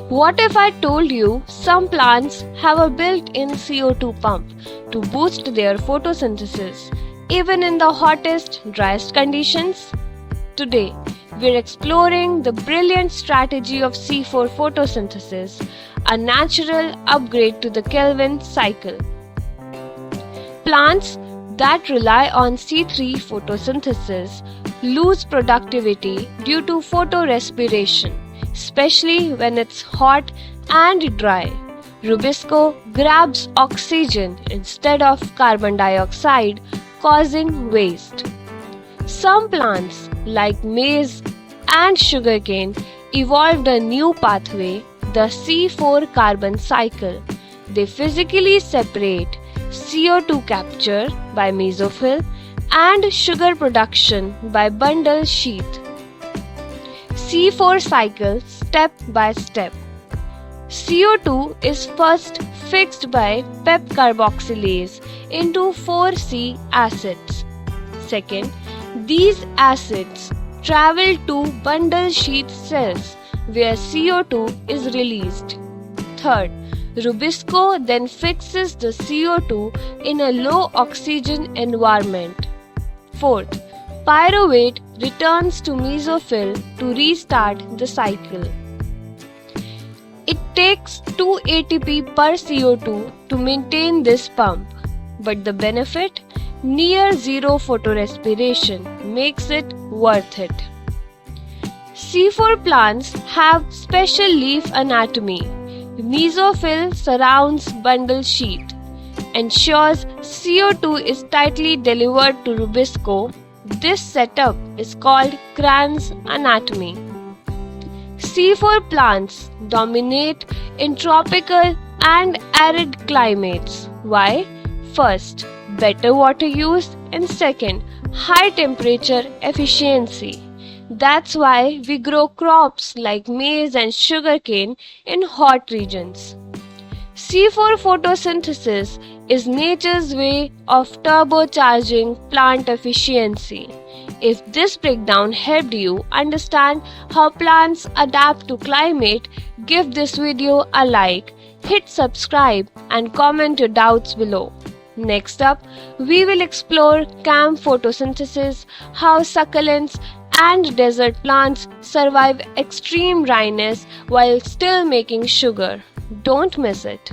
What if I told you some plants have a built-in CO₂ pump to boost their photosynthesis, even in the hottest, driest conditions? Today, we're exploring the brilliant strategy of C4 photosynthesis, a natural upgrade to the Calvin cycle. Plants that rely on C3 photosynthesis lose productivity due to photorespiration, especially when it's hot and dry. Rubisco grabs oxygen instead of carbon dioxide, causing waste. Some plants, like maize and sugarcane, evolved a new pathway, the C₄ Calvin cycle. They physically separate CO₂ capture by mesophyll and sugar production by bundle sheath. C₄ cycle step by step. CO₂ is first fixed by PEP-carboxylase into 4C acids. Second, these acids travel to bundle sheath cells where CO₂ is released. Third, Rubisco then fixes the CO₂ in a low oxygen environment. Fourth, pyruvate returns to mesophyll to restart the cycle. It takes 2 ATP per CO₂ to maintain this pump, but the benefit, near zero photorespiration, makes it worth it. C₄ plants have special leaf anatomy. Mesophyll surrounds bundle sheath, ensures CO₂ is tightly delivered to Rubisco. This setup is called Kranz anatomy. C₄ plants dominate in tropical and arid climates. Why? First, better water use, and second, high temperature efficiency. That's why we grow crops like maize and sugarcane in hot regions. C₄ photosynthesis is nature's way of turbocharging plant efficiency. If this breakdown helped you understand how plants adapt to climate, give this video a like, hit subscribe and comment your doubts below. Next up, we will explore CAM photosynthesis, how succulents and desert plants survive extreme dryness while still making sugar. Don't miss it.